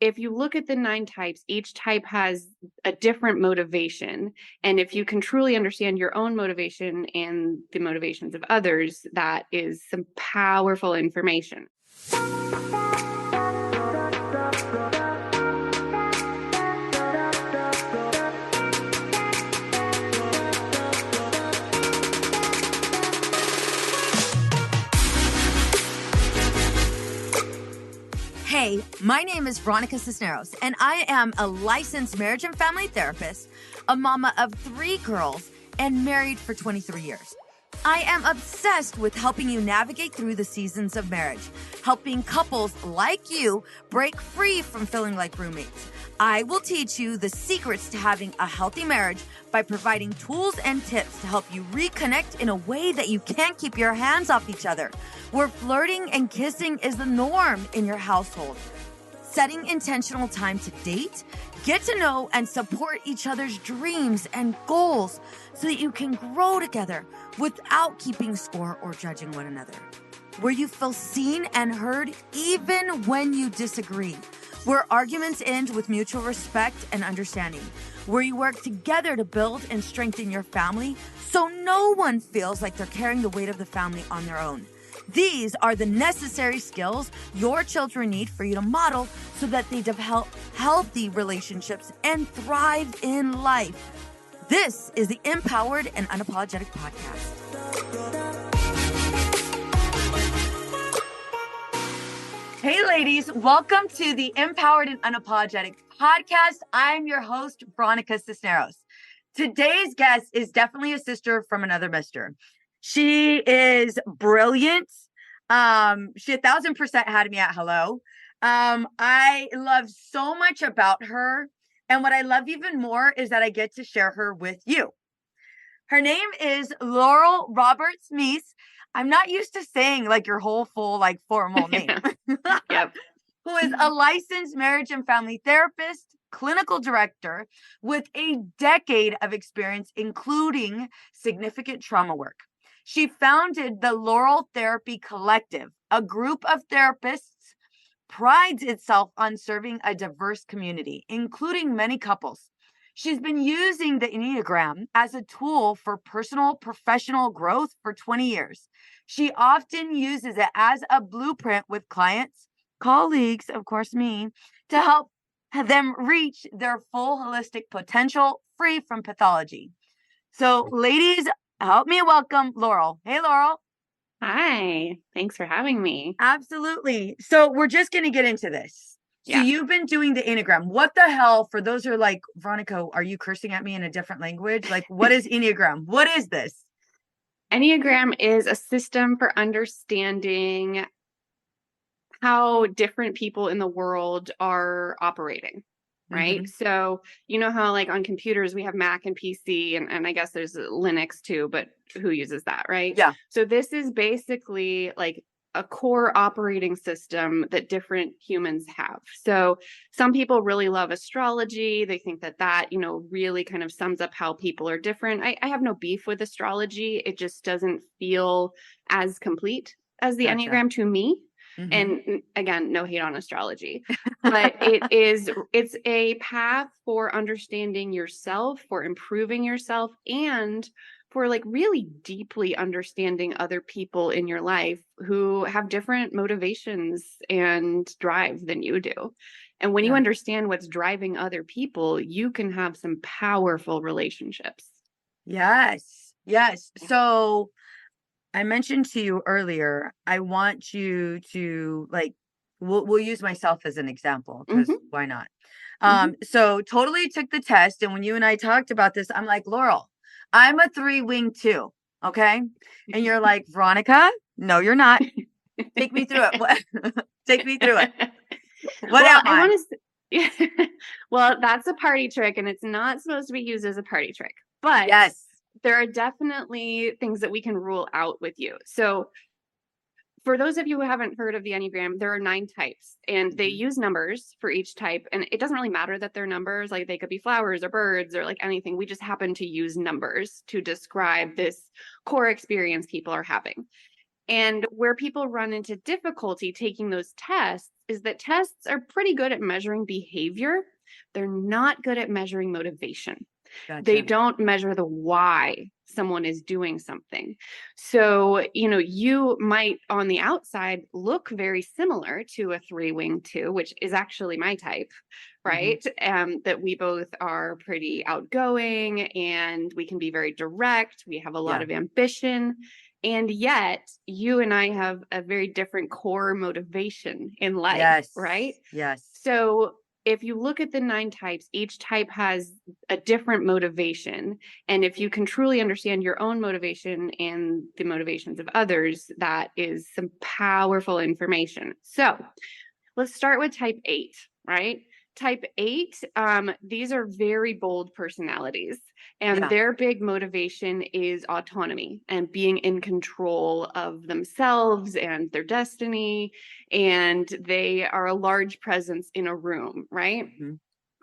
if you look at the 9 types, each type has a different motivation. And if you can truly understand your own motivation and the motivations of others, that is some powerful information. Hey, my name is Veronica Cisneros, and I am a licensed marriage and family therapist, a mama of 3 girls, and married for 23 years. I am obsessed with helping you navigate through the seasons of marriage, helping couples like you break free from feeling like roommates. I will teach you the secrets to having a healthy marriage by providing tools and tips to help you reconnect in a way that you can't keep your hands off each other, where flirting and kissing is the norm in your household. Setting intentional time to date, get to know and support each other's dreams and goals so that you can grow together without keeping score or judging one another. Where you feel seen and heard even when you disagree. Where arguments end with mutual respect and understanding. Where you work together to build and strengthen your family so no one feels like they're carrying the weight of the family on their own. These are the necessary skills your children need for you to model so that they develop healthy relationships and thrive in life. This is the Empowered and Unapologetic Podcast. Hey ladies, welcome to the Empowered and Unapologetic Podcast. I'm your host, Veronica Cisneros. Today's guest is definitely a sister from another mister. She is brilliant. She 1,000% had me at hello. I love so much about her. And what I love even more is that I get to share her with you. Her name is Laurel Roberts-Meeseon. I'm not used to saying like your whole full, like formal name. Yep. Who is a licensed marriage and family therapist, clinical director with a decade of experience, including significant trauma work. She founded the Laurel Therapy Collective, a group of therapists prides itself on serving a diverse community, including many couples. She's been using the Enneagram as a tool for personal, professional growth for 20 years. She often uses it as a blueprint with clients, colleagues, of course, me, to help them reach their full holistic potential free from pathology. So, ladies, help me welcome Laurel. Hey, Laurel. Hi. Thanks for having me. Absolutely. So we're just going to get into this. So you've been doing the Enneagram. What the hell, for those who are like, Veronica, are you cursing at me in a different language? Like, what is Enneagram? What is this? Enneagram is a system for understanding how different people in the world are operating, right? Mm-hmm. So you know how like on computers we have Mac and PC and I guess there's Linux too, but who uses that, right? Yeah. So this is basically like a core operating system that different humans have. So some people really love astrology. They think that, really kind of sums up how people are different. I have no beef with astrology. It just doesn't feel as complete as the Gotcha. Enneagram to me. Mm-hmm. And again, no hate on astrology, but it's a path for understanding yourself, for improving yourself, and for like really deeply understanding other people in your life who have different motivations and drive than you do. And when you understand what's driving other people, you can have some powerful relationships. Yes. Yes. So I mentioned to you earlier, I want you to like, we'll use myself as an example because why not? So totally took the test. And when you and I talked about this, I'm like, Laurel, I'm a 3-wing too. Okay. And you're like, Veronica, no, you're not. Take me through it. Take me through it. What am I? Well, that's a party trick and it's not supposed to be used as a party trick, but yes, there are definitely things that we can rule out with you. So for those of you who haven't heard of the Enneagram, there are 9 types and they use numbers for each type. And it doesn't really matter that they're numbers, like they could be flowers or birds or like anything. We just happen to use numbers to describe this core experience people are having. And where people run into difficulty taking those tests is that tests are pretty good at measuring behavior. They're not good at measuring motivation. They Gotcha. don't measure the why someone is doing something. So, you might on the outside look very similar to a 3-wing 2, which is actually my type, Hmm. right? That we both are pretty outgoing and we can be very direct. We have a lot Yeah. of ambition. And yet, you and I have a very different core motivation in life, right? Yes. Yes. So, if you look at the 9 types, each type has a different motivation. And if you can truly understand your own motivation and the motivations of others, that is some powerful information. So let's start with type 8, right? Type 8, these are very bold personalities, and Yeah. their big motivation is autonomy and being in control of themselves and their destiny. And they are a large presence in a room, right? Hmm.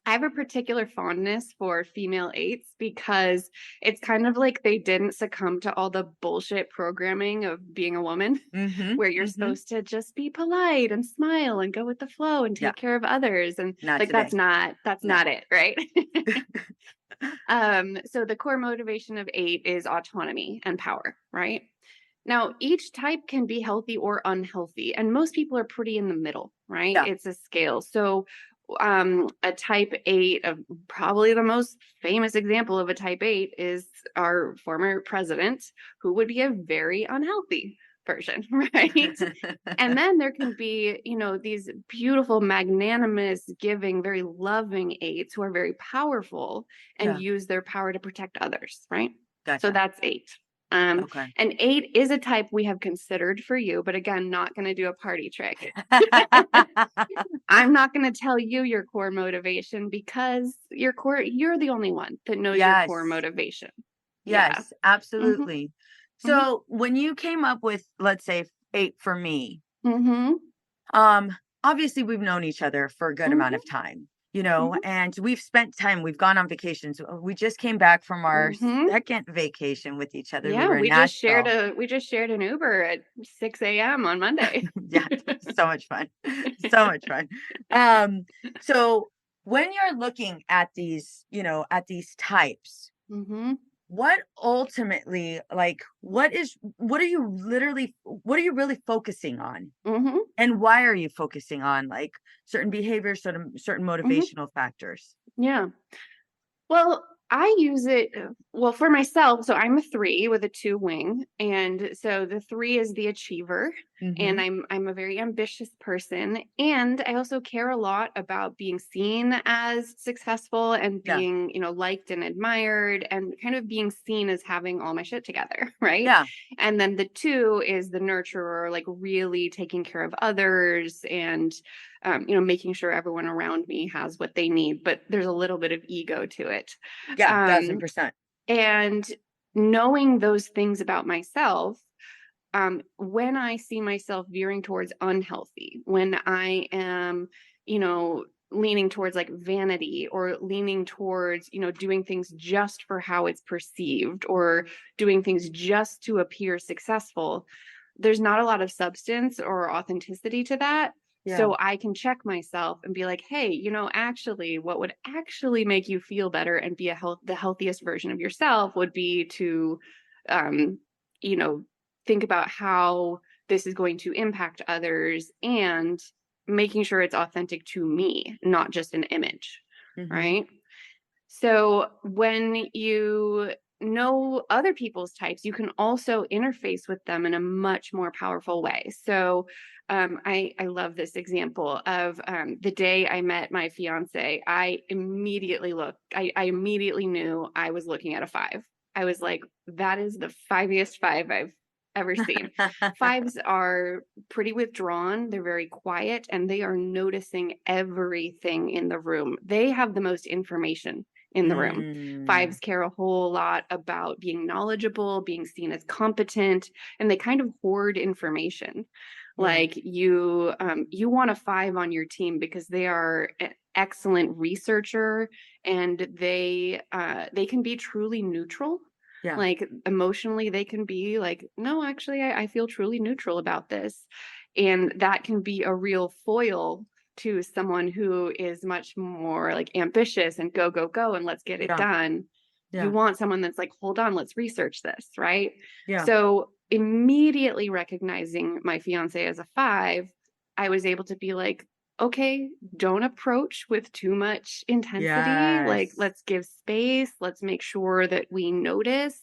I have a particular fondness for female 8s because it's kind of like they didn't succumb to all the bullshit programming of being a woman, Hmm. where you're Hmm. supposed to just be polite and smile and go with the flow and Yeah. take care of others. And Not like today. that's No. not it, right? So the core motivation of 8 is autonomy and power, right? Now, each type can be healthy or unhealthy, and most people are pretty in the middle, right? Yeah. It's a scale. So, a type 8, of probably the most famous example of a type 8 is our former president, who would be a very unhealthy person, right? And then there can be, these beautiful, magnanimous, giving, very loving 8s who are very powerful and Yeah. use their power to protect others, right? So Gotcha. that's 8. Um, Okay. and 8 is a type we have considered for you, but again, not going to do a party trick. I'm not going to tell you your core motivation because you're the only one that knows your core Yes. motivation. Yeah. Yes, Hmm. absolutely. Hmm. So when you came up with, let's say, 8 for me, Hmm. um, obviously we've known each other for a good amount of Hmm. time, Hmm. and we've spent time, we've gone on vacations. We just came back from our Hmm. second vacation with each other. We Yeah, were in Nashville. we just shared an Uber at 6 a.m. on Monday. Yeah, so much fun. So much fun. Um, so when you're looking at these, at these types, Hmm. what ultimately, like, what are you really focusing on? Hmm. And why are you focusing on, like, certain behaviors, certain Hmm. motivational factors? Yeah. Well, I use it well for myself. So I'm a 3 with a 2 wing, and so the 3 is the achiever, and Mhm. I'm a very ambitious person, and I also care a lot about being seen as successful and Yeah. being, liked and admired, and kind of being seen as having all my shit together, right? Yeah. And then the 2 is the nurturer, like really taking care of others and making sure everyone around me has what they need, but there's a little bit of ego to it. Yeah, Um, 1000%. and knowing those things about myself, when I see myself veering towards unhealthy, when I am, leaning towards like vanity or leaning towards, doing things just for how it's perceived or doing things just to appear successful, there's not a lot of substance or authenticity to that. Yeah. So I can check myself and be like, hey, actually, what would actually make you feel better and be the healthiest version of yourself would be to, um, you know, think about how this is going to impact others and making sure it's authentic to me, not just an image, Mhm. right? So when you know other people's types, you can also interface with them in a much more powerful way. So I love this example of the day I met my fiance. I immediately knew I was looking at a 5. I was like, that is the fiviest 5 I've ever seen. 5s are pretty withdrawn, they're very quiet, and they are noticing everything in the room. They have the most information in the room. Mm. 5s care a whole lot about being knowledgeable, being seen as competent, and they kind of hoard information. Yeah. Like you want a 5 on your team because they are an excellent researcher, and they can be truly neutral. Yeah. Like emotionally, they can be like, no, actually, I feel truly neutral about this. And that can be a real foil to someone who is much more like ambitious and go, go, go, and let's get it Yeah. done. You Yeah. want someone that's like, hold on, let's research this, right? Yeah. So immediately recognizing my fiance as a 5, I was able to be like, okay, don't approach with too much intensity. Like, Yes. let's give space. Let's make sure that we notice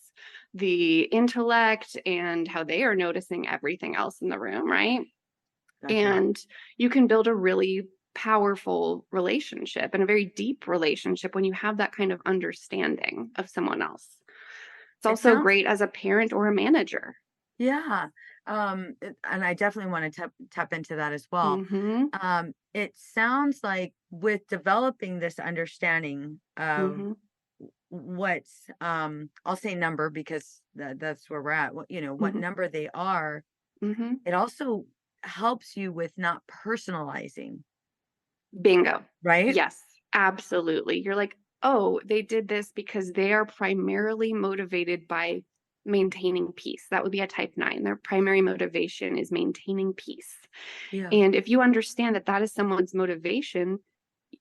the intellect and how they are noticing everything else in the room, right? Gotcha. And you can build a really powerful relationship and a very deep relationship when you have that kind of understanding of someone else. It's It also sounds, great as a parent or a manager. yeah. And I definitely want to tap into that as well. Mm-hmm. It sounds like with developing this understanding of Mm-hmm. what's, I'll say number because that's where we're at, what Mm-hmm. number they are, Mm-hmm. it also helps you with not personalizing, Bingo. right? Yes, absolutely. You're like, oh, they did this because they are primarily motivated by maintaining peace. That would be a type 9. Their primary motivation is maintaining peace. Yeah. And if you understand that that is someone's motivation,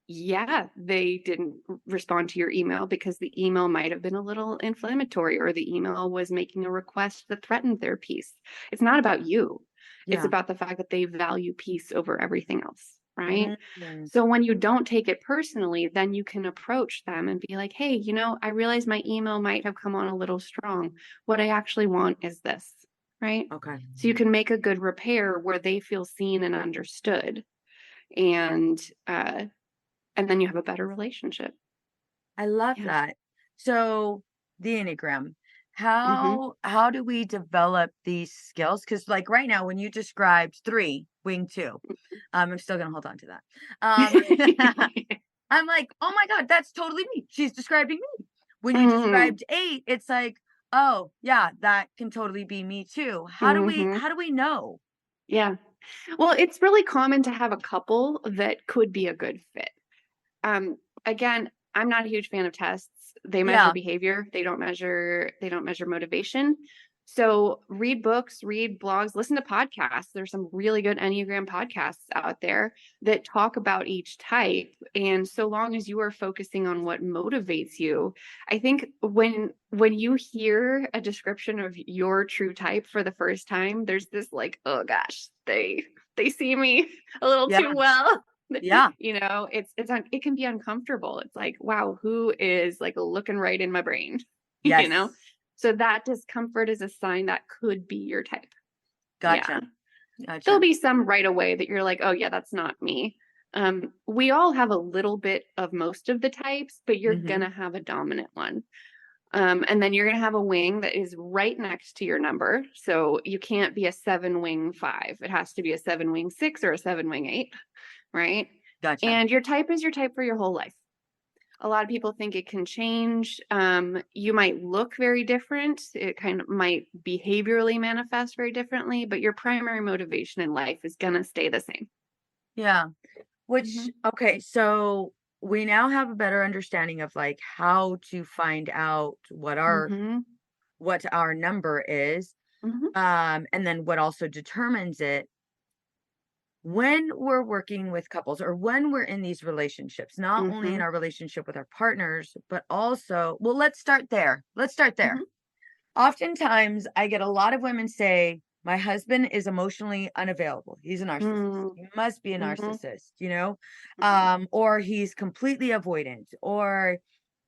yeah, they didn't respond to your email because the email might have been a little inflammatory or the email was making a request that threatened their peace. It's not about you. It's Yeah. about the fact that they value peace over everything else, right? Mhm. So when you don't take it personally, then you can approach them and be like, hey, I realize my email might have come on a little strong. What I actually want is this, right? Okay. So you can make a good repair where they feel seen and understood. And and then you have a better relationship. I love Yeah. that. So the Enneagram, Mm-hmm. how do we develop these skills? Because like right now, when you described 3, wing 2, I'm still gonna hold on to that. I'm like, oh my God, that's totally me. She's describing me. When you Mm-hmm. described 8, it's like, oh yeah, that can totally be me too. Mm-hmm. How do we know? Yeah. Well, it's really common to have a couple that could be a good fit. Um, Again, I'm not a huge fan of tests. They measure Yeah. behavior. They don't measure motivation. So read books, read blogs, listen to podcasts. There's some really good Enneagram podcasts out there that talk about each type. And so long as you are focusing on what motivates you, I think when you hear a description of your true type for the first time, there's this like, oh gosh, they see me a little Yeah. too well. Yeah. It can be uncomfortable. It's like, wow, who is like looking right in my brain? you know Yes. so that discomfort is a sign that could be your type. Yeah, Gotcha. there'll Gotcha. be some right away that you're like, oh yeah, that's not me. We all have a little bit of most of the types, but you're Hmm. gonna have a dominant one. And then you're gonna have a wing that is right next to your number, so you can't be a 7 wing 5. It has to be a 7 wing 6 or a 7 wing 8, right? Gotcha. And your type is your type for your whole life. A lot of people think it can change. You might look very different. It kind of might behaviorally manifest very differently, but your primary motivation in life is going to stay the same. Yeah. Which, Mm-hmm. okay, so we now have a better understanding of like how to find out Mm-hmm. what our number is, Mm-hmm. and then what also determines it. When we're working with couples or when we're in these relationships, not only Mm-hmm. in our relationship with our partners, but also, well, let's start there. Let's start there. Mm-hmm. Oftentimes, I get a lot of women say, my husband is emotionally unavailable. He's a narcissist. He must be a Mm-hmm. narcissist, Mm-hmm. or he's completely avoidant, or,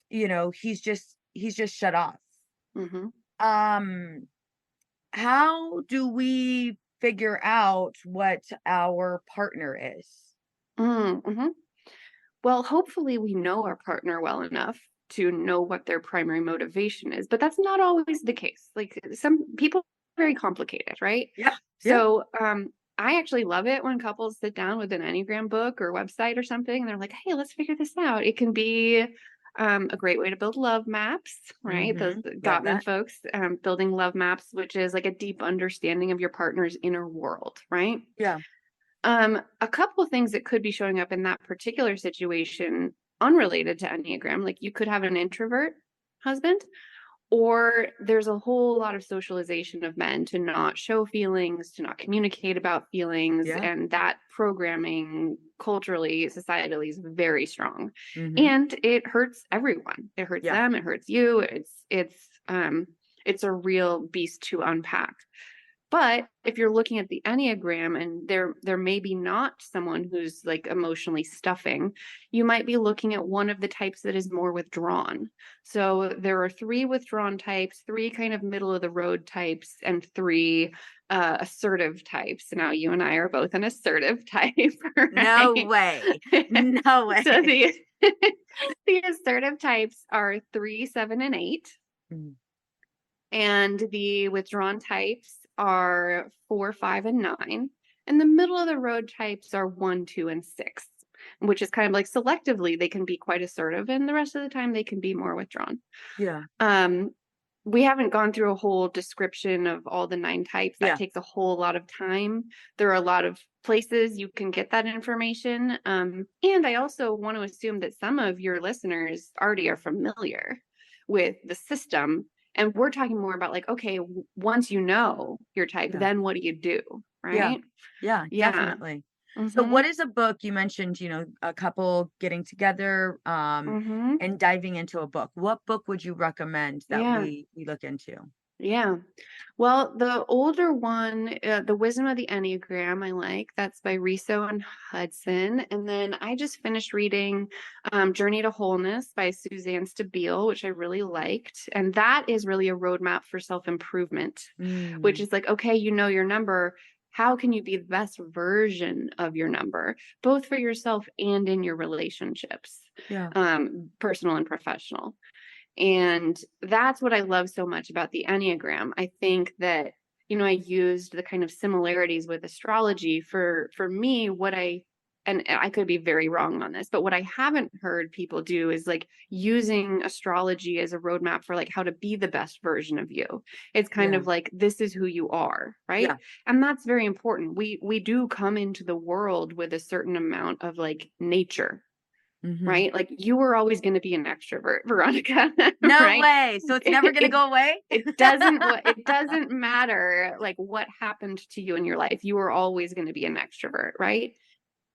he's just shut off. Mm-hmm. Um, how do we figure out what our partner is? Mm-hmm. Well, hopefully we know our partner well enough to know what their primary motivation is, but that's not always the case. Like some people are very complicated, right? Yeah. Yeah. So, I actually love it when couples sit down with an Enneagram book or website or something and they're like, hey, let's figure this out. It can be a great way to build love maps, right? Those Mm-hmm. Love Gottman that. folks, building love maps, which is like a deep understanding of your partner's inner world, right? Yeah. A couple of things that could be showing up in that particular situation, unrelated to Enneagram, like you could have an introvert husband, Or there's a whole lot of socialization of men to not show feelings, to not communicate about feelings. Yeah. And that programming culturally, societally is very strong. Mm-hmm. And it hurts everyone. It hurts Yeah. them, it hurts you. It's a real beast to unpack. But if you're looking at the Enneagram and there may be not someone who's like emotionally stuffing, you might be looking at one of the types that is more withdrawn. So there are 3 withdrawn types, 3 kind of middle of the road types, and 3 assertive types. Now you and I are both an assertive type, No right? way. No way. So the assertive types are 3, 7, and 8. Mm. And the withdrawn types are 4, 5, and 9. And the middle of the road types are 1, 2, and 6, which is kind of like selectively they can be quite assertive, and the rest of the time they can be more withdrawn. Yeah. We haven't gone through a whole description of all the 9 types. That takes a whole lot of time. There are a lot of places you can get that information. And I also want to assume that some of your listeners already are familiar with the system. And we're talking more about like, okay, once you know your type, then what do you do? Yeah. Right? Yeah, Yeah. definitely. So Mm-hmm. what is a book you mentioned, a couple getting together, Mm-hmm. and diving into a book. What book would you recommend that Yeah. we look into? Yeah. Well, the older one, The Wisdom of the Enneagram, I like. That's by Riso and Hudson. And then I just finished reading Journey to Wholeness by Suzanne Stabile, which I really liked. And that is really a roadmap for self-improvement, which Mm, is like, okay, you know your number. How can you be the best version of your number, both for yourself and in your relationships, yeah. personal and professional? And that's what I love so much about the Enneagram. I think that, I used the kind of similarities with astrology for me, and I could be very wrong on this, but what I haven't heard people do is like using astrology as a roadmap for like how to be the best version of you. It's kind Yeah. of like, this is who you are, right? Yeah. And that's very important. We do come into the world with a certain amount of like nature, Mm-hmm. right? Like you were always going to be an extrovert, Veronica, No right? way. So it's never going to go away? It doesn't matter like what happened to you in your life. You were always going to be an extrovert, right?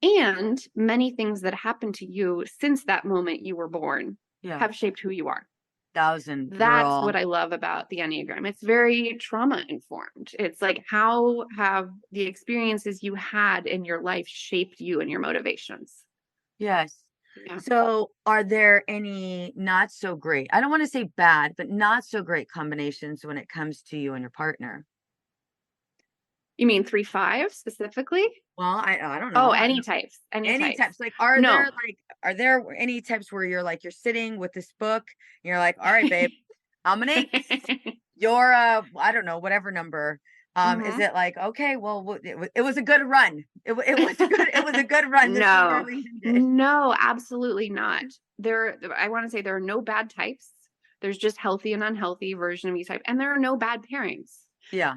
And many things that happened to you since that moment you were born Yeah. have shaped who you are. 1,000, That's what girl. I love about the Enneagram. It's very trauma informed. It's like, how have the experiences you had in your life shaped you and your motivations? Yes. Yeah. So are there any not so great, I don't want to say bad, but not so great combinations when it comes to you and your partner? You mean 3, 5 specifically? Well, I don't Oh, know. I any don't, types, any any types. types, like, No. are there any types where you're sitting with this book and you're like, all right, babe, how many? You're I don't know, whatever number. Is Mhm. it like, okay, well, it was a good run. It was a good run. This is where No. we ended. No, absolutely not. I want to say there are no bad types. There's just healthy and unhealthy version of each type, and there are no bad pairings. Yeah.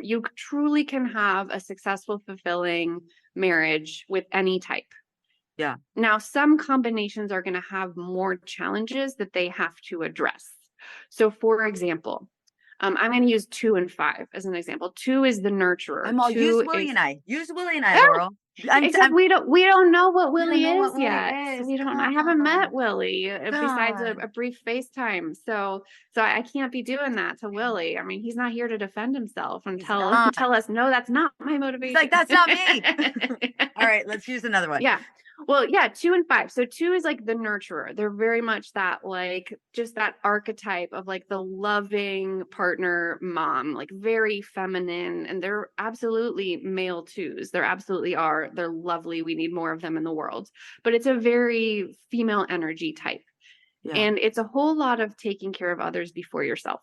You truly can have a successful, fulfilling marriage with any type. Yeah. Now, some combinations are going to have more challenges that they have to address. So, for example, I'm going to use 2 and 5 as an example. 2 is the nurturer. I'm all use 2 Willie is and I. Use Willie and I, Laurel. except we don't know what You don't Willie know is what Willie yet. is. We don't. I Come haven't met on. Willie besides God. a brief FaceTime. So I can't be doing that to Willie. I mean, he's not here to defend himself and He's tell not. tell us no, that's not my He's like, motivation. that's not me. All right, let's use another one. Yeah. Well, yeah, 2 and 5. So 2 is like the nurturer. They're very much that, like, just that archetype of like the loving partner mom, like very feminine. And they're absolutely male 2s. There absolutely are. They're lovely. We need more of them in the world. But it's a very female energy type. Yeah. And it's a whole lot of taking care of others before yourself.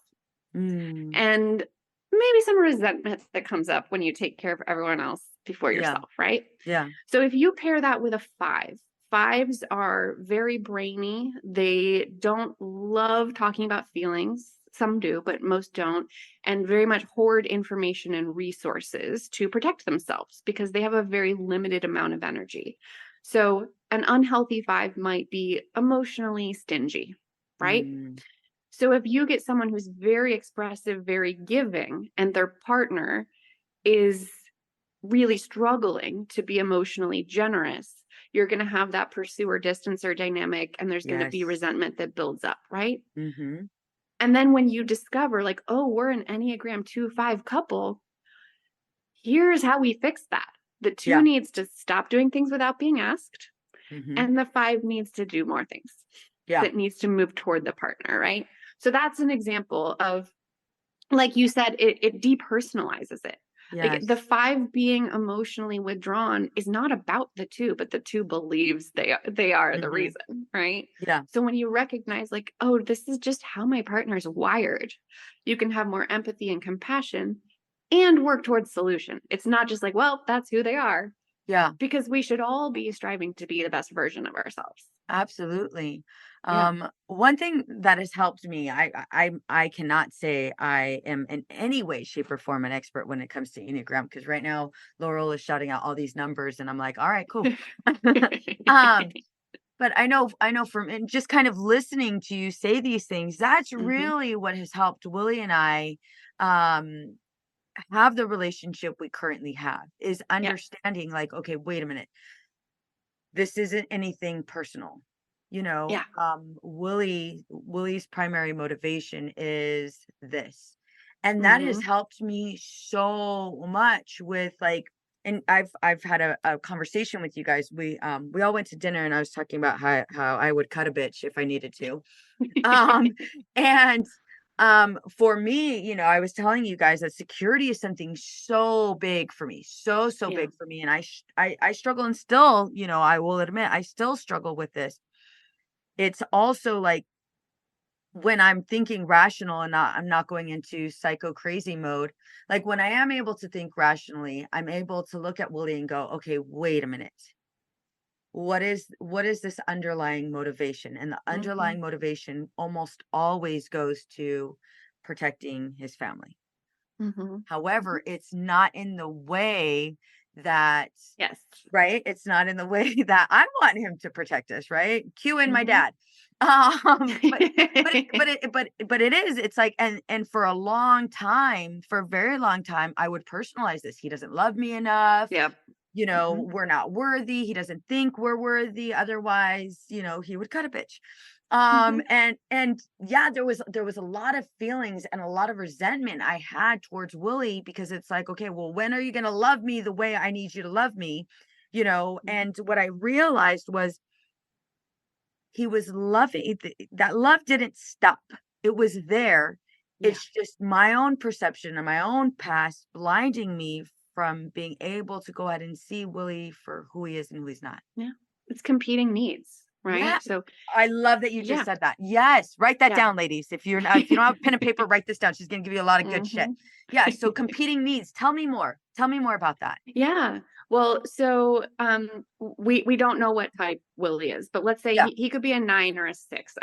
Mm, And maybe some resentment that comes up when you take care of everyone else before yeah. yourself, right? Yeah. So if you pair that with a 5, 5s are very brainy. They don't love talking about feelings. Some do, but most don't. And very much hoard information and resources to protect themselves because they have a very limited amount of energy. So an unhealthy 5 might be emotionally stingy, right? Mm, So if you get someone who's very expressive, very giving, and their partner is really struggling to be emotionally generous, you're going to have that pursuer distancer dynamic, and there's going to be Yes. resentment that builds up, right? Mm-hmm. And then when you discover, like, oh, we're an Enneagram 2-5 couple, here's how we fix that. The 2 Yeah. needs to stop doing things without being asked, Mm-hmm. and the 5 needs to do more things. Yeah. That needs to move toward the partner, right? So that's an example of, like you said, it depersonalizes it. Like the Yes. 5 being emotionally withdrawn is not about the 2, but the 2 believes they are the Mm-hmm. reason, right? Yeah. So when you recognize, like, oh, this is just how my partner's wired, you can have more empathy and compassion and work towards solution. It's not just like, well, that's who they are, Yeah. because we should all be striving to be the best version of ourselves. Absolutely. Yeah. One thing that has helped me, I cannot say I am in any way, shape, or form an expert when it comes to Enneagram, because right now Laurel is shouting out all these numbers and I'm like, all right, cool. um, but I know from and just kind of listening to you say these things, that's Hmm. really what has helped Willie and I um have the relationship we currently have, is Yes. understanding like, okay, wait a minute, this isn't anything personal. Yeah. Willie's primary motivation is this. And that has Hmm. helped me so much with like, and I've had a conversation with you guys. We all went to dinner and I was talking about how I would cut a bitch if I needed to. Um, and for me, I was telling you guys that security is something so big for me, so Yeah. big for me. And I struggle, and still, I will admit, I still struggle with this. It's also like when I'm thinking rational and I'm not going into psycho crazy mode, like when I am able to think rationally, I'm able to look at Willie and go, okay, wait a minute. What is this underlying motivation? And the Hmm. underlying motivation almost always goes to protecting his family. Hmm. However, it's not in the way that, Yes. right? It's not in the way that I want him to protect us, right? Cue in my Hmm. dad. But it is. It's like, and for a long time, for a very long time, I would personalize this. He doesn't love me enough. Yep. Hmm. We're not worthy. He doesn't think we're worthy. Otherwise, he would cut a bitch. Hmm. And yeah, there was a lot of feelings and a lot of resentment I had towards Willie, because it's like, okay, well, when are you going to love me the way I need you to love me? And what I realized was he was loving that love didn't stop. It was there. Yeah. It's just my own perception and my own past blinding me from being able to go ahead and see Willie for who he is and who he's not. Yeah. It's competing needs, Yeah. right? So I love that you just yeah. said that. Yes, write that Yeah. down, ladies. If you don't have pen and paper, write this down. She's going to give you a lot of good shit. Hmm. Yeah, so competing needs. Tell me more. Tell me more about that. Yeah. Well, so we don't know what type Willie is, but let's say Yeah, he could be a 9 or a 6.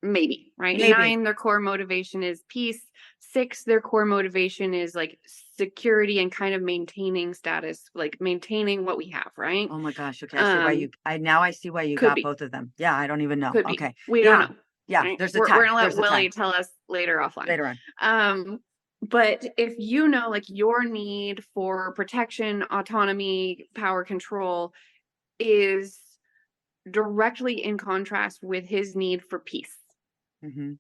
Maybe, right? maybe. 9, their core motivation is peace. 6, their core motivation is like security and kind of maintaining status, like maintaining what we have, right? Oh my gosh. Okay, Um, I see why you could got be, both of them. Yeah, I don't even know. could be. Okay. We don't Yeah. know. Yeah, Right? there's a We're tie. gonna let There's a tie Willie tell us later offline. later on. Um, but if you know, like, your need for protection, autonomy, power control is directly in contrast with his need for peace, Mhm.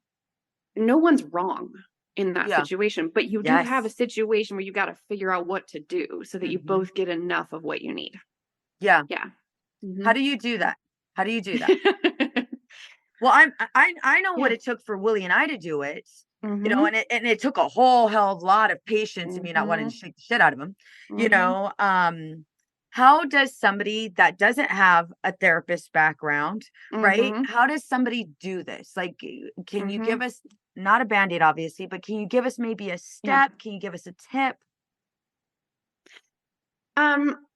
no one's wrong in that Yeah. situation, but you do have a Yes. situation where you got to figure out what to do so that you Mhm. both get enough of what you need. Yeah. Yeah. How Hmm. do you do that? How do you do that? Well, I know what Yeah. it took for Willie and I to do it, Hmm. and it took a whole hell of a lot of patience and me not wanting to Hmm. shake the shit out of him. You Hmm. know, how does somebody that doesn't have a therapist background, right? Hmm. How does somebody do this? Like, can you Hmm. give us not a band-aid, obviously, but can you give us maybe a Yeah. step? Can you give us a tip? Um,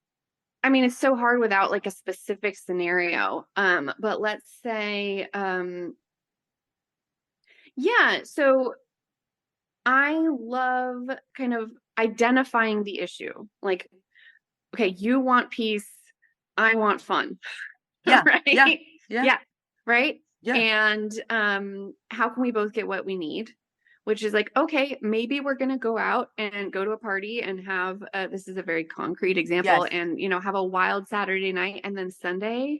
I mean, it's so hard without like a specific scenario. But let's say, yeah, so I love kind of identifying the issue. Like, okay, you want peace, I want fun, Yeah, yeah, right? yeah. Yeah, right. Yeah. And how can we both get what we need? Which is like, okay, maybe we're going to go out and go to a party and have, this is a very concrete example, Yes. and, have a wild Saturday night. And then Sunday,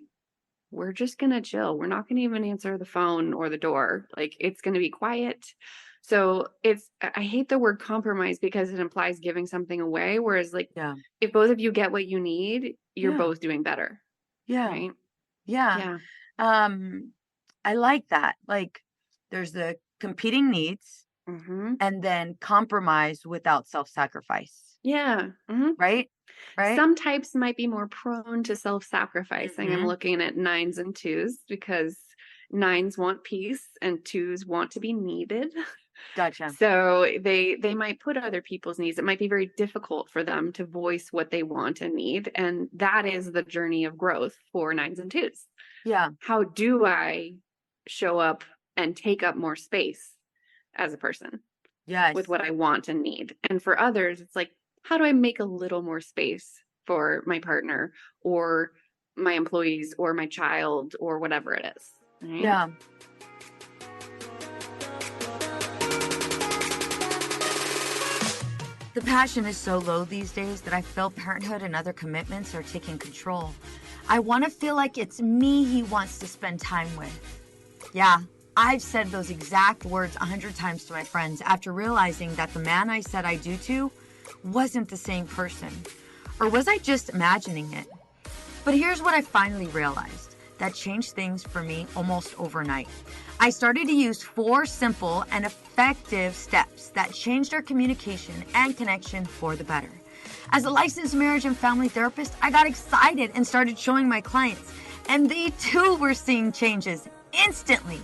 we're just going to chill. We're not going to even answer the phone or the door. Like, it's going to be quiet. So I hate the word compromise because it implies giving something away. Whereas, like, Yeah. if both of you get what you need, you're Yeah. both doing better. Yeah. Right. Yeah. Yeah. I like that. Like, there's the competing needs Mm-hmm. and then compromise without self-sacrifice. Yeah. Mm-hmm. Right? Right? Some types might be more prone to self-sacrificing. I'm Mm-hmm. looking at 9s and 2s because 9s want peace and 2s want to be needed. Gotcha. So they might put other people's needs. It might be very difficult for them to voice what they want and need. And that is the journey of growth for 9s and 2s. Yeah. How do I show up and take up more space as a person with Yes. what I want and need? And for others, it's like, how do I make a little more space for my partner or my employees or my child or whatever it is? Right? Yeah. The passion is so low these days that I feel parenthood and other commitments are taking control. I want to feel like it's me he wants to spend time with. Yeah, I've said those exact words 100 times to my friends after realizing that the man I said I do to wasn't the same person. Or was I just imagining it? But here's what I finally realized that changed things for me almost overnight. I started to use 4 simple and effective steps that changed our communication and connection for the better. As a licensed marriage and family therapist, I got excited and started showing my clients, and they too were seeing changes instantly.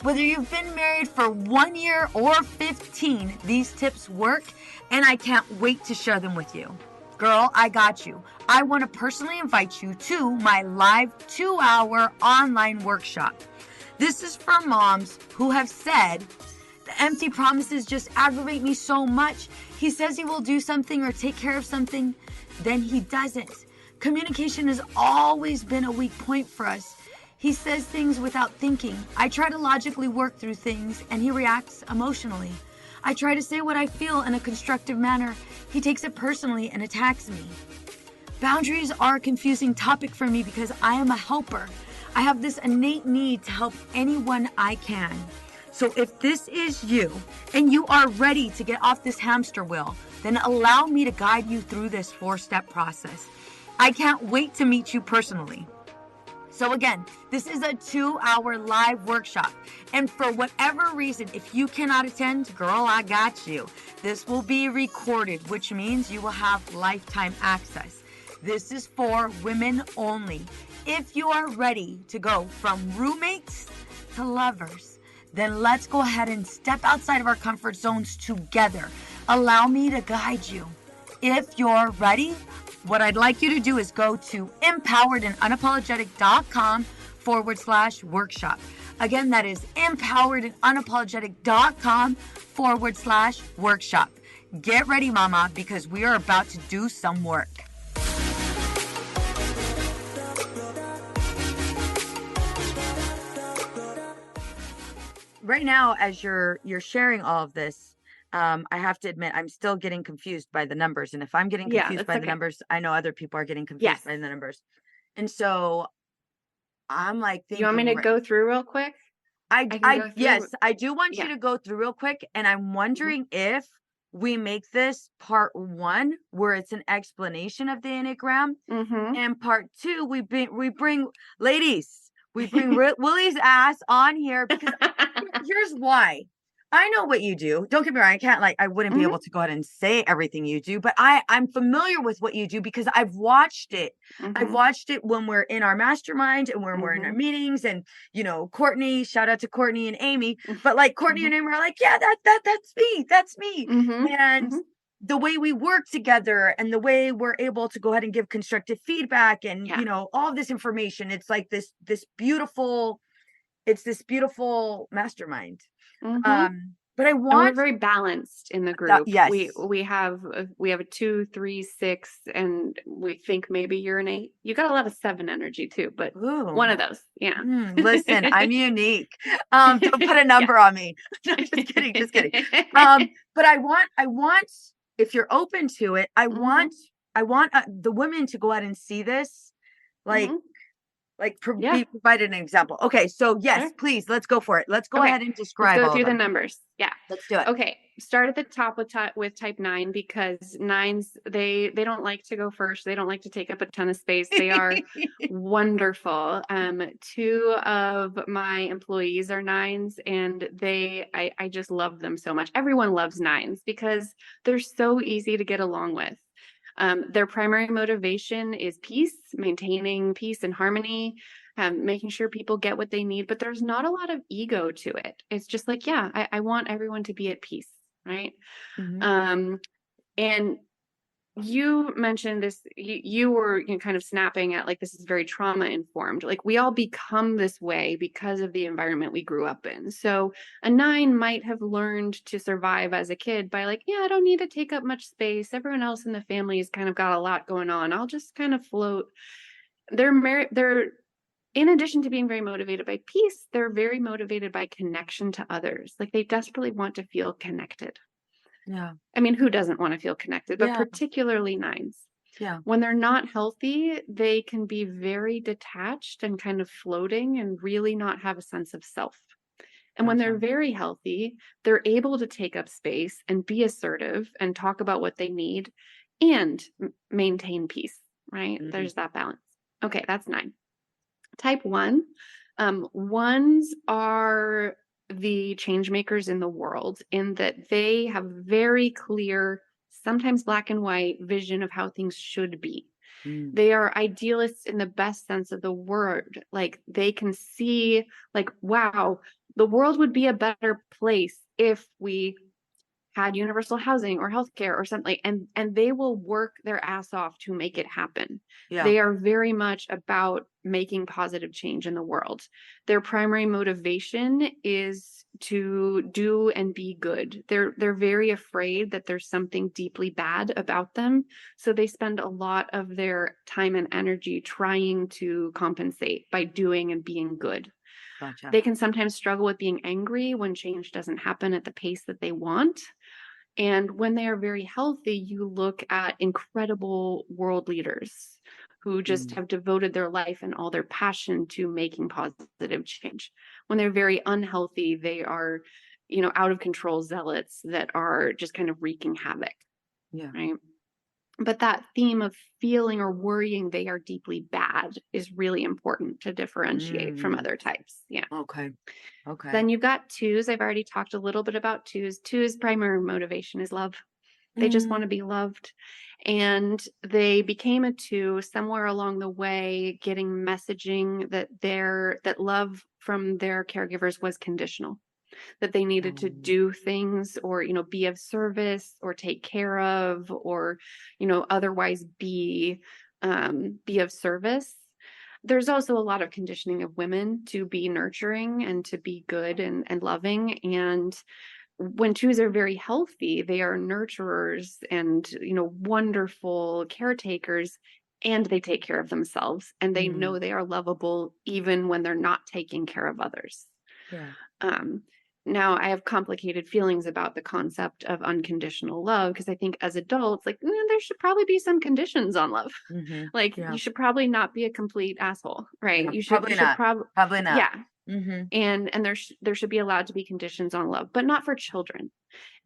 Whether you've been married for 1 year or 15, these tips work, and I can't wait to share them with you. Girl, I got you. I want to personally invite you to my live 2-hour online workshop. This is for moms who have said, the empty promises just aggravate me so much. He says he will do something or take care of something, then he doesn't. Communication has always been a weak point for us. He says things without thinking. I try to logically work through things and he reacts emotionally. I try to say what I feel in a constructive manner. He takes it personally and attacks me. Boundaries are a confusing topic for me because I am a helper. I have this innate need to help anyone I can. So if this is you and you are ready to get off this hamster wheel, then allow me to guide you through this 4-step process. I can't wait to meet you personally. So again, this is a 2-hour live workshop. And for whatever reason, if you cannot attend, girl, I got you. This will be recorded, which means you will have lifetime access. This is for women only. If you are ready to go from roommates to lovers, then let's go ahead and step outside of our comfort zones together. Allow me to guide you. If you're ready, what I'd like you to do is go to empoweredandunapologetic.com/workshop. Again, that is empoweredandunapologetic.com/workshop. Get ready, mama, because we are about to do some work. Right now, as you're sharing all of this, I have to admit, I'm still getting confused by the numbers. And if I'm getting Yeah, confused that's by the okay. numbers, I know other people are getting Yes. confused by the numbers. And so I'm like You want me thinking, to go through real quick? I can go through. yes, I do want you Yeah. to go through real quick. And I'm wondering if we make this part 1, where it's an explanation of the Enneagram, Mm-hmm. and part 2, we bring ladies, we bring Willie's ass on here because here's why. I know what you do. Don't get me wrong. I wouldn't be Mm-hmm. able to go ahead and say everything you do, but I'm familiar with what you do because I've watched it. I've Mm-hmm. watched it when we're in our mastermind and when we're in our Mm-hmm. meetings, and Courtney, shout out to Courtney and Amy, but like Courtney Mm-hmm. and Amy are like, yeah, that's me. Mm-hmm. And Mm-hmm. the way we work together and the way we're able to go ahead and give constructive feedback and Yeah. all of this information, it's like this beautiful mastermind. Mm-hmm. But I And we're want very balanced in the group. We yes. we have a 2, 3, 6, and we think maybe you're an 8. You got a lot of 7 energy too, but Ooh. one of those. Yeah. Listen, I'm unique. Don't put a Yeah. number on me. No, just kidding, just kidding. But I want, if you're open to it, Mhm. I want the women to go out and see this, like, Mhm. be Yeah. provided an example. Okay, so yes, Sure. please, let's go for it. Let's go Okay, ahead and let's describe go all of through the them. numbers. Yeah. Let's do it. Okay, start at the top with type 9 because nines they don't like to go first. They don't like to take up a ton of space. They are wonderful. Two of my employees are nines, and I just love them so much. Everyone loves nines because they're so easy to get along with. Their primary motivation is peace, maintaining peace and harmony, making sure people get what they need, but there's not a lot of ego to it. It's just like, yeah, I want everyone to be at peace, right? Mhm. Um, and you mentioned this, you were kind of snapping at like, this is very trauma informed. Like, we all become this way because of the environment we grew up in. So a 9 might have learned to survive as a kid by like, yeah, I don't need to take up much space. Everyone else in the family has kind of got a lot going on. I'll just kind of float. They're in addition to being very motivated by peace, they're very motivated by connection to others. Like, they desperately want to feel connected. Yeah. I mean, who doesn't want to feel connected, but Yeah. particularly nines. Yeah. When they're not healthy, they can be very detached and kind of floating and really not have a sense of self. And when they're Gotcha. very healthy, they're able to take up space and be assertive and talk about what they need and maintain peace, right? Mm. There's that balance. Okay, that's 9. Type 1. Ones are the change makers in the world in that they have very clear, sometimes black and white vision of how things should be. Mm. They are idealists in the best sense of the word. Like, they can see, like, wow, the world would be a better place if we had universal housing or healthcare or something, and they will work their ass off to make it happen. Yeah. They are very much about making positive change in the world. Their primary motivation is to do and be good. They're very afraid that there's something deeply bad about them, so they spend a lot of their time and energy trying to compensate by doing and being good. Gotcha. They can sometimes struggle with being angry when change doesn't happen at the pace that they want. And when they are very healthy, you look at incredible world leaders who just Mm. have devoted their life and all their passion to making positive change. When they're very unhealthy, they are, out of control zealots that are just kind of wreaking havoc, Yeah. right? But that theme of feeling or worrying they are deeply bad is really important to differentiate from Mm. other types. Yeah. Okay. Okay. Then you've got twos. I've already talked a little bit about twos. Twos' primary motivation is love. They just want to Mm. be loved. And they became a two somewhere along the way, getting messaging that love from their caregivers was conditional, that they needed to Oh. do things or, be of service or take care of or, otherwise be of service. There's also a lot of conditioning of women to be nurturing and to be good and loving. And when twos are very healthy, they are nurturers and, wonderful caretakers, and they take care of themselves and they Mm. know they are lovable even when they're not taking care of others. Yeah. Um, Now, I have complicated feelings about the concept of unconditional love because I think as adults, like, there should probably be some conditions on love. Mhm. Like, you Yeah. should probably not be a complete asshole, right? Yeah. You Probably should not. probably, Probably not. yeah. Mhm. And there should be allowed to be conditions on love, but not for children.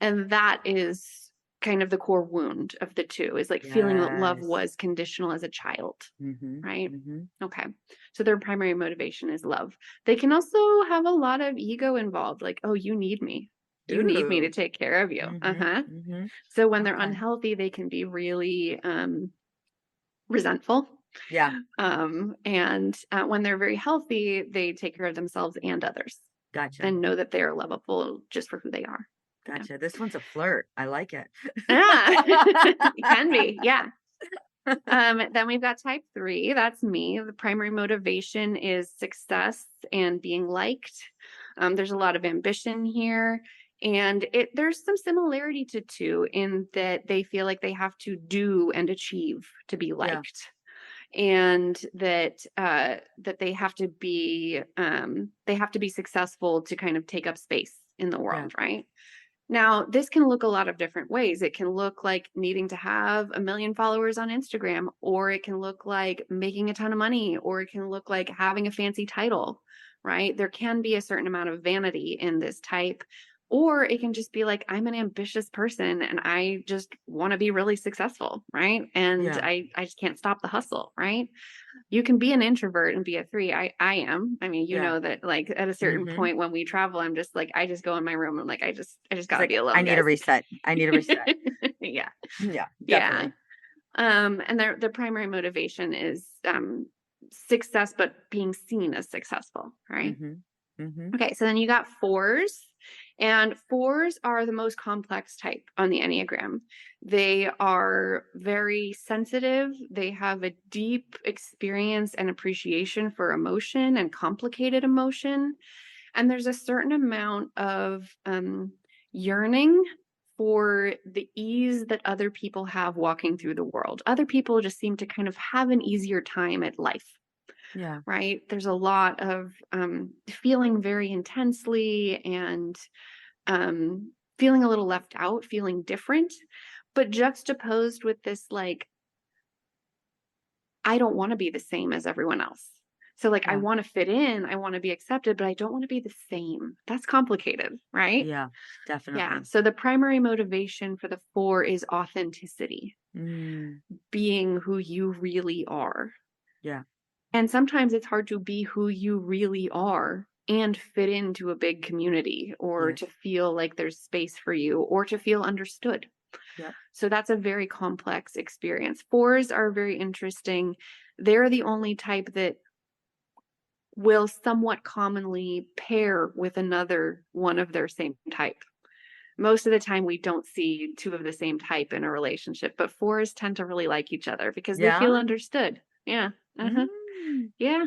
And that is kind of the core wound of the two, is like feeling that love Yes. was conditional as a child, Mhm. right? Mhm. Okay. So their primary motivation is love. They can also have a lot of ego involved, like, oh, you need me. You need me to Ooh. take care of you. Mhm. Uh-huh. Mhm. So when they're Okay. unhealthy, they can be really resentful. Yeah. And when they're very healthy, they take care of themselves and others Gotcha. and know that they are lovable just for who they are. Yeah. Gotcha. This one's a flirt. I like it. Yeah. It can be. Yeah. Then we've got type 3. That's me. The primary motivation is success and being liked. There's a lot of ambition here. And there's some similarity to 2 in that they feel like they have to do and achieve to be Yeah. liked. And that that they have to be successful to kind of take up space in the Yeah. world, right? Now, this can look a lot of different ways. It can look like needing to have 1 million followers on Instagram, or it can look like making a ton of money, or it can look like having a fancy title, right? There can be a certain amount of vanity in this type, or it can just be like, I'm an ambitious person and I just want to be really successful, right? And Yeah. I just can't stop the hustle, right? You can be an introvert and be a 3. I am. I mean, you Yeah. know that like at a certain Mm-hmm. point when we travel, I'm just like, I just go in my room. I'm like, I just It's gotta like, be I alone, need a guys. reset. I need a reset. Yeah. Yeah, Yeah. definitely. And their primary motivation is success, but being seen as successful, right? Mm-hmm. Mm-hmm. Okay, so then you got 4s, and 4s are the most complex type on the Enneagram. They are very sensitive. They have a deep experience and appreciation for emotion and complicated emotion. And there's a certain amount of yearning for the ease that other people have walking through the world. Other people just seem to kind of have an easier time at life, Yeah. right? There's a lot of feeling very intensely and feeling a little left out, feeling different, but juxtaposed with this, like, I don't want to be the same as everyone else. So, like, I Yeah. want to fit in, I want to be accepted, but I don't want to be the same. That's complicated, right? Yeah, Yeah. definitely. So, the primary motivation for the 4 is authenticity, Mm, being who you really are. yeah. And sometimes it's hard to be who you really are and fit into a big community or to Yes. feel like there's space for you or to feel understood. Yep. So that's a very complex experience. 4s are very interesting. They're the only type that will somewhat commonly pair with another one of their same type. Most of the time, we don't see 2 of the same type in a relationship, but 4s tend to really like each other because they Yeah. feel understood. Yeah. Uh-huh. Mm, Yeah.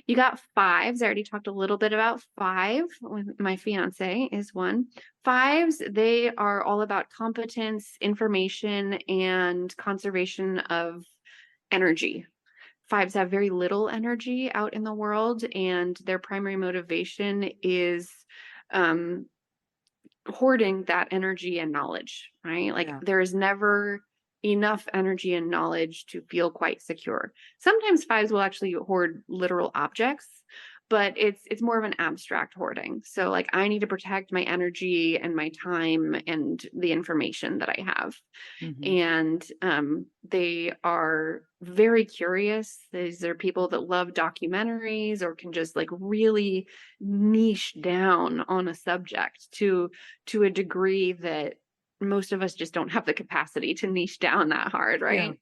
You got 5s. I already talked a little bit about 5 with my fiance is one. 5s, they are all about competence, information, and conservation of energy. 5s have very little energy out in the world, and their primary motivation is um, hoarding that energy and knowledge, right? Like yeah. there is never enough energy and knowledge to feel quite secure. Sometimes 5s will actually hoard literal objects, but it's more of an abstract hoarding. So like I need to protect my energy and my time and the information that I have. Mm-hmm. And they are very curious. These are people that love documentaries or can just like really niche down on a subject to a degree that most of us just don't have the capacity to niche down that hard, Yeah. right?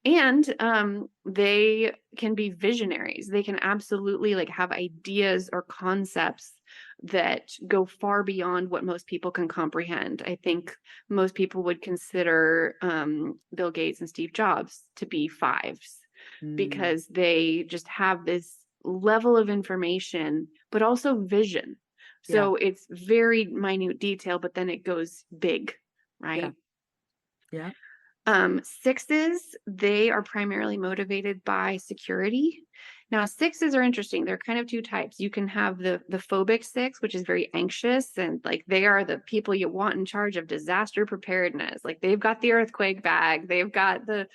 And they can be visionaries. They can absolutely like have ideas or concepts that go far beyond what most people can comprehend. I think most people would consider Bill Gates and Steve Jobs to be 5s Mm, because they just have this level of information, but also vision. yeah. So it's very minute detail, but then it goes big, Yeah. right? Yeah. 6s, they are primarily motivated by security. Now, 6s are interesting. They're kind of 2 types. You can have the phobic 6, which is very anxious, and like they are the people you want in charge of disaster preparedness. Like they've got the earthquake bag, they've got the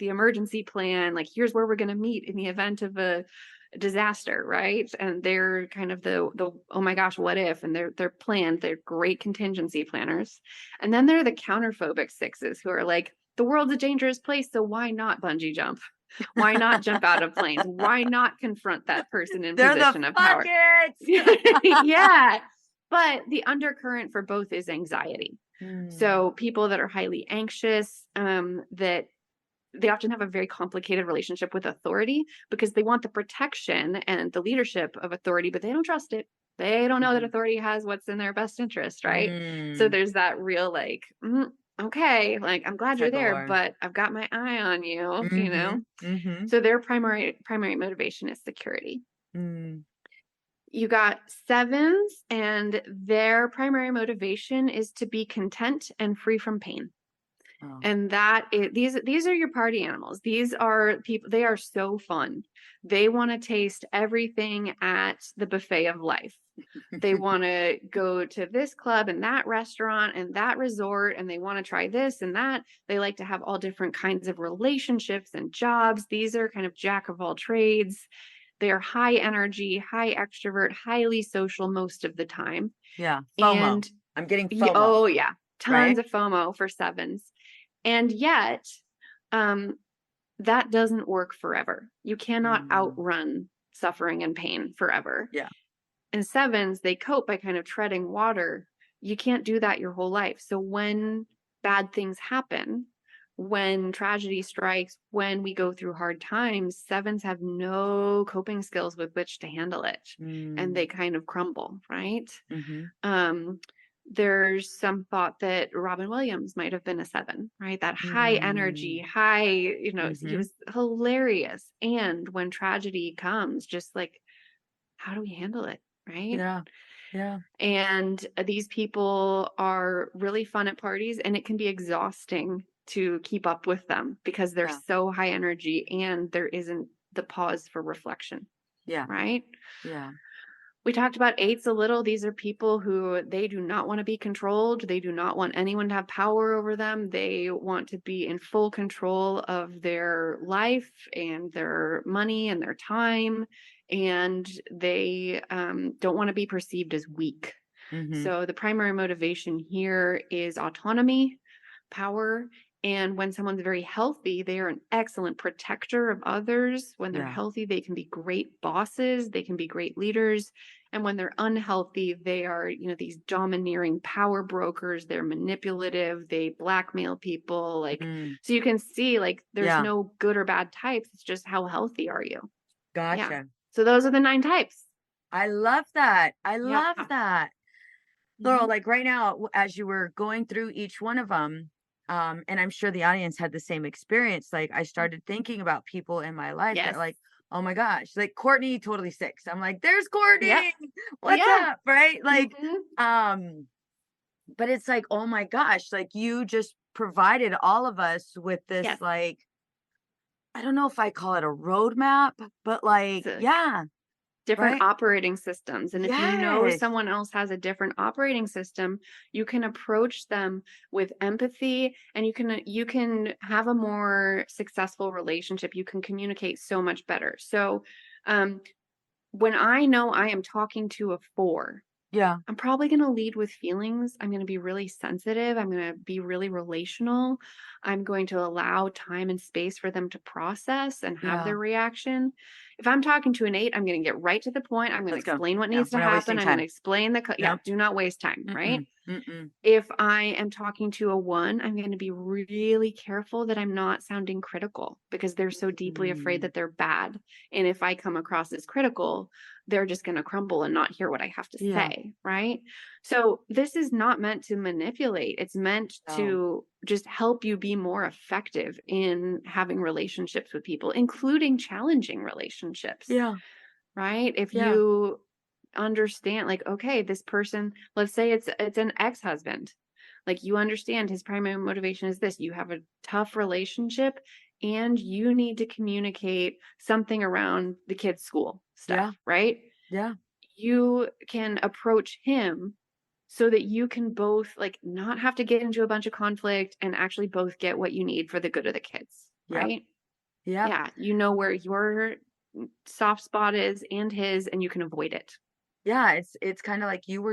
emergency plan. Like here's where we're going to meet in the event of a disaster, right? And they're kind of the oh my gosh, what if? And they're planned. They're great contingency planners. And then there are the counterphobic 6s who are like, the world's a dangerous place, so why not bungee jump? Why not jump out of planes? Why not confront that person in They're the position of power? buckets. Yeah. But the undercurrent for both is anxiety. Mm, So people that are highly anxious, that they often have a very complicated relationship with authority because they want the protection and the leadership of authority, but they don't trust it. They don't know that mhm. authority has what's in their best interest, right? So Mm, there's that real like, okay, like I'm glad you're tug of there, war. but I've got my eye on you, you know? Mm-hmm. Mm-hmm. So their primary motivation is security. Mm. You got sevens, and their primary motivation is to be content and free from pain. Oh. And these are your party animals. These are people, they are so fun. They want to taste everything at the buffet of life. They want to go to this club and that restaurant and that resort, and they want to try this and that. They like to have all different kinds of relationships and jobs. These are kind of jack of all trades. They are high energy, high extrovert, highly social most of the time. Yeah. FOMO. And I'm getting FOMO, oh yeah, tons right? of FOMO for sevens. And yet, that doesn't work forever. You cannot Mm. outrun suffering and pain forever. Yeah. And sevens, they cope by kind of treading water. You can't do that your whole life. So when bad things happen, when tragedy strikes, when we go through hard times, sevens have no coping skills with which to handle it. And Mm. they kind of crumble, right? Mm-hmm. There's some thought that Robin Williams might have been a seven, right? That high energy, Mm. high, he Mm-hmm. was hilarious. And when tragedy comes, just like, how do we handle it? Right. Yeah. Yeah. And these people are really fun at parties, and it can be exhausting to keep up with them because they're Yeah. so high energy and there isn't the pause for reflection. Yeah. Right. Yeah. We talked about eights a little. These are people who they do not want to be controlled. They do not want anyone to have power over them. They want to be in full control of their life and their money and their time. And they don't want to be perceived as weak. Mm-hmm. So the primary motivation here is autonomy, power. And when someone's very healthy, they are an excellent protector of others. When they're Yeah. healthy, they can be great bosses, they can be great leaders. And when they're unhealthy, they are, these domineering power brokers. They're manipulative, they blackmail people. Like, Mm. so you can see, like, there's Yeah. no good or bad types. It's just how healthy are you? Yeah. Gotcha. So those are the 9 types. I love that. I Yeah. love that. Laurel, Mhm. like right now, as you were going through each one of them, and I'm sure the audience had the same experience, like I started thinking about people in my life that Yes. are like, oh my gosh, like Courtney, totally six. I'm like, there's Yep. Courtney. What's Yeah. up? Right? Like, Mhm. but it's like, oh my gosh, like you just provided all of us with this, Yes. like, I don't know if I call it a roadmap, but like, So yeah, different right? operating systems. And if you know Yes. someone else has a different operating system, you can approach them with empathy, and you can have a more successful relationship. You can communicate so much better. So um, when I know I am talking to a 4, Yeah. I'm probably going to lead with feelings. I'm going to be really sensitive. I'm going to be really relational. I'm going to allow time and space for them to process and have Yeah. their reaction. If I'm talking to an 8, I'm going to get right to the point. I'm going to Let's go. explain what Yeah. needs to We're not happen. wasting I'm going to time. explain yeah, Yep. do not waste time, right? Mm-mm. Mm-mm. If I am talking to a 1, I'm going to be really careful that I'm not sounding critical because they're so deeply afraid Mm. that they're bad. And if I come across as critical, they're just going to crumble and not hear what I have to Yeah. say, right? So this is not meant to manipulate. It's meant No. to just help you be more effective in having relationships with people, including challenging relationships, Yeah. right? If Yeah. you understand, like, okay, this person, let's say it's an ex-husband, like, you understand his primary motivation is this: you have a tough relationship and you need to communicate something around the kids' school stuff, Yeah. right? Yeah. You can approach him so that you can both, like, not have to get into a bunch of conflict and actually both get what you need for the good of the kids, Yep. right? Yep. Yeah, you know where your soft spot is and his, and you can avoid it. Yeah. It's kind of like you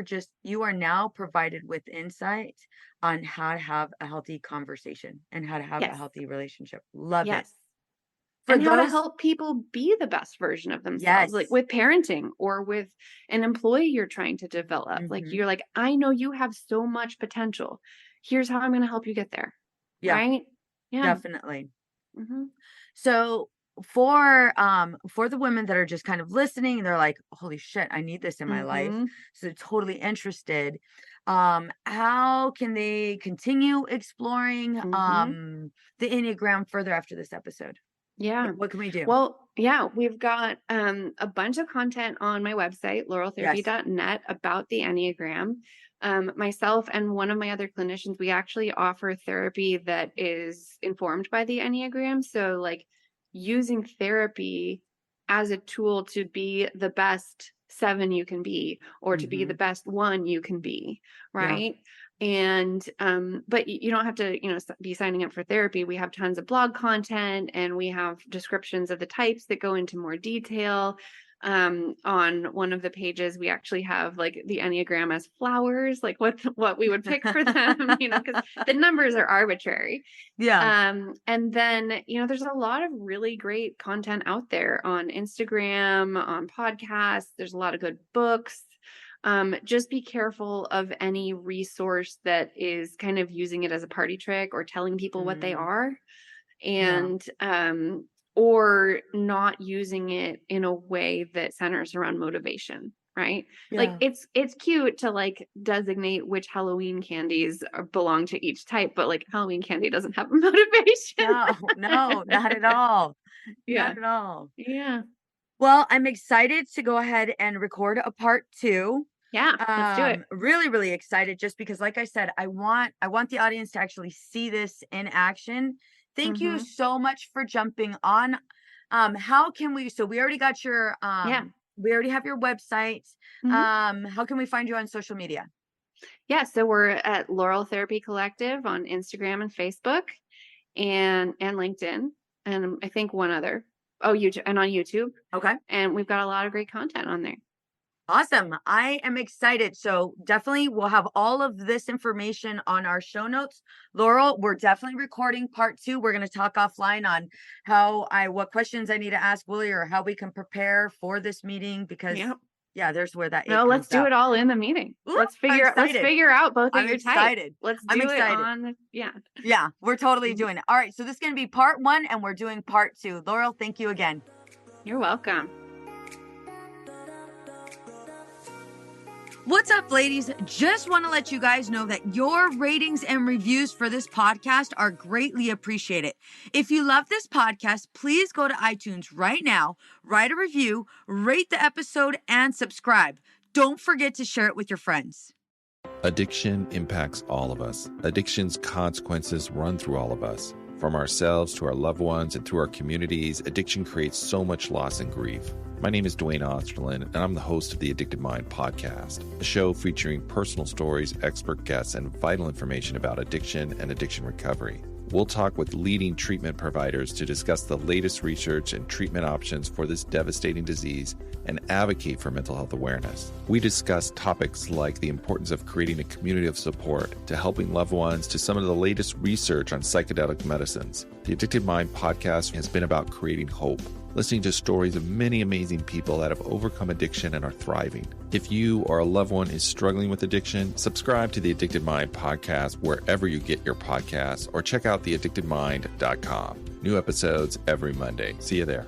are now provided with insight on how to have a healthy conversation and how to have a Yes. healthy relationship. Love it. Yes. For And how to those, help people be the best version of themselves, like yes. with parenting or with an employee you're trying to develop. Like, Mm-hmm. you're like, I know you have so much potential. Here's how I'm going to help you get there. Yeah, Right? Yeah. definitely. Hmm. So for the women that are just kind of listening, they're like, holy shit, I need this in my life. Hmm. So they're totally interested. How can they continue exploring Hmm. the Enneagram further after this episode? Yeah. What can we do? Well, yeah, we've got a bunch of content on my website, laureltherapy.net, about the Enneagram. Myself and one of my other clinicians, we actually offer therapy that is informed by the Enneagram. So, like, using therapy as a tool to be the best 7 you can be, or to be the best 1 you can be, right? And but you don't have to, be signing up for therapy. We have tons of blog content, and we have descriptions of the types that go into more detail. On one of the pages, we actually have like the Enneagram as flowers, like what we would pick for them, because the numbers are arbitrary. And then, there's a lot of really great content out there on Instagram, on podcasts. There's a lot of good books. Just be careful of any resource that is kind of using it as a party trick or telling people what they are, and or not using it in a way that centers around motivation, right? Like, it's cute to like designate which Halloween candies belong to each type, but like Halloween candy doesn't have motivation. No, not at all. Yeah. Not at all. Yeah. Well, I'm excited to go ahead and record a part 2. Yeah, let's do it. Really, really excited, just because, like I said, I want the audience to actually see this in action. Thank you so much for jumping on. How can we, so we already got your, we already have your website. How can we find you on social media? Yeah, so we're at Laurel Therapy Collective on Instagram and Facebook, and LinkedIn, and I think one other. Oh, YouTube, and on YouTube. Okay. And we've got a lot of great content on there. Awesome. I am excited. So definitely we'll have all of this information on our show notes. Laurel, we're definitely recording part 2. We're going to talk offline on what questions I need to ask Willie, or how we can prepare for this meeting, because there's where that. No, let's do it all in the meeting. Ooh, let's figure out both of your types. Let's do it on. Yeah, we're totally doing it. All right. So this is going to be part 1, and we're doing part 2. Laurel, thank you again. You're welcome. What's up, ladies? Just want to let you guys know that your ratings and reviews for this podcast are greatly appreciated. If you love this podcast, please go to iTunes right now, write a review, rate the episode, and subscribe. Don't forget to share it with your friends. Addiction impacts all of us. Addiction's consequences run through all of us. From ourselves to our loved ones and through our communities, addiction creates so much loss and grief. My name is Dwayne Osterlin, and I'm the host of the Addicted Mind podcast, a show featuring personal stories, expert guests, and vital information about addiction and addiction recovery. We'll talk with leading treatment providers to discuss the latest research and treatment options for this devastating disease and advocate for mental health awareness. We discuss topics like the importance of creating a community of support, to helping loved ones, to some of the latest research on psychedelic medicines. The Addicted Mind podcast has been about creating hope, listening to stories of many amazing people that have overcome addiction and are thriving. If you or a loved one is struggling with addiction, subscribe to the Addicted Mind podcast wherever you get your podcasts, or check out theaddictedmind.com. New episodes every Monday. See you there.